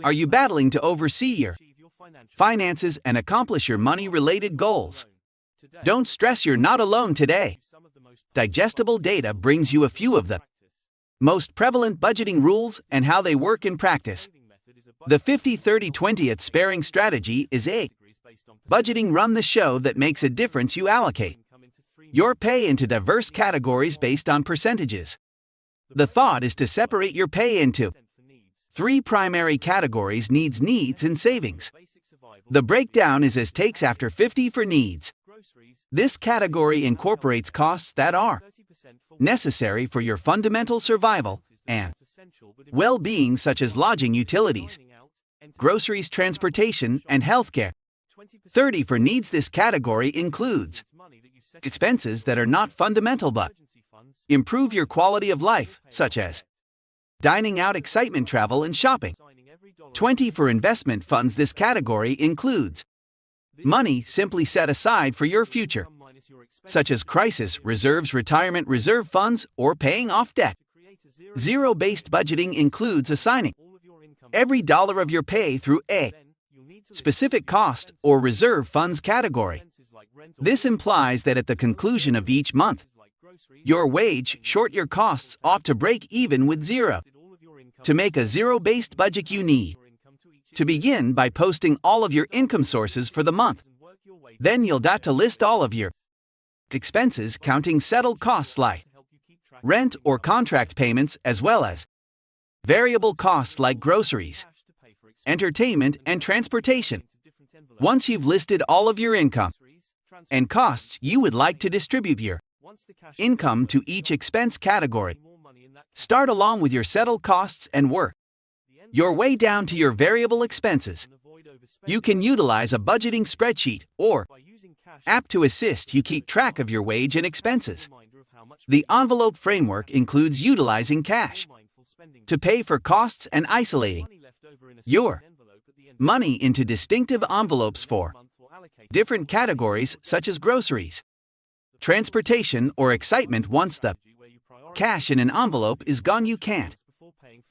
Are you battling to oversee your finances and accomplish your money-related goals? Don't stress, you're not alone today. Digestible Data brings you a few of the most prevalent budgeting rules and how they work in practice. The 50-30-20 sparing strategy is a budgeting run the show that makes a difference. You allocate your pay into diverse categories based on percentages. The thought is to separate your pay into three primary categories: needs, and savings. The breakdown is as takes after 50 for needs. This category incorporates costs that are necessary for your fundamental survival and well-being, such as lodging, utilities, groceries, transportation, and healthcare. 30 for needs. This category includes expenses that are not fundamental but improve your quality of life, such as dining out, excitement, travel, and shopping. 20 for investment funds. This category includes money simply set aside for your future, such as crisis reserves, retirement reserve funds, or paying off debt. Zero-based budgeting includes assigning every dollar of your pay through a specific cost or reserve funds category. This implies that at the conclusion of each month, your wage short your costs ought to break even with zero. To make a zero-based budget, you need to begin by posting all of your income sources for the month. Then you'll got to list all of your expenses, counting settled costs like rent or contract payments, as well as variable costs like groceries, entertainment, and transportation. Once you've listed all of your income and costs, you would like to distribute your income to each expense category. Start along with your settled costs and work your way down to your variable expenses. You can utilize a budgeting spreadsheet or app to assist you keep track of your wage and expenses. The envelope framework includes utilizing cash to pay for costs and isolating your money into distinctive envelopes for different categories, such as groceries, transportation, or excitement. Once the cash in an envelope is gone, you can't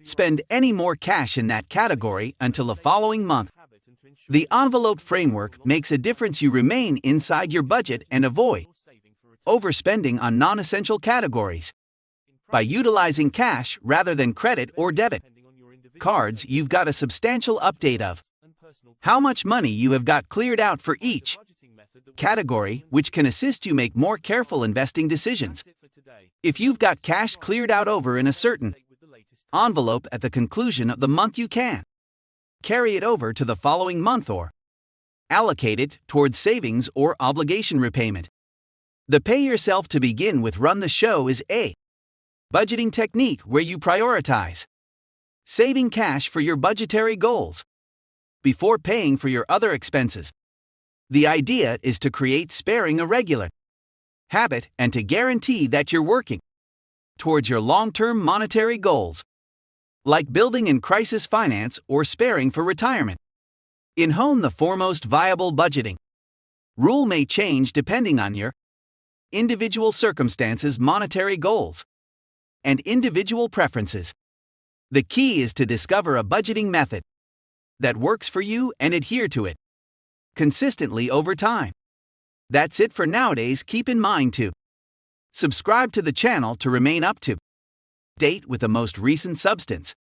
spend any more cash in that category until the following month. The envelope framework makes a difference. You remain inside your budget and avoid overspending on non-essential categories. By utilizing cash rather than credit or debit cards, you've got a substantial update of how much money you have got cleared out for each category, which can assist you make more careful investing decisions. If you've got cash cleared out over in a certain envelope at the conclusion of the month, you can carry it over to the following month or allocate it towards savings or obligation repayment. The pay yourself to begin with run the show is a budgeting technique where you prioritize saving cash for your budgetary goals before paying for your other expenses. The idea is to create sparing a regular habit and to guarantee that you're working towards your long-term monetary goals, like building in crisis finance or sparing for retirement. In home, the foremost viable budgeting rule may change depending on your individual circumstances, monetary goals, and individual preferences. The key is to discover a budgeting method that works for you and adhere to it consistently over time. That's it for nowadays. Keep in mind to subscribe to the channel to remain up to date with the most recent substance.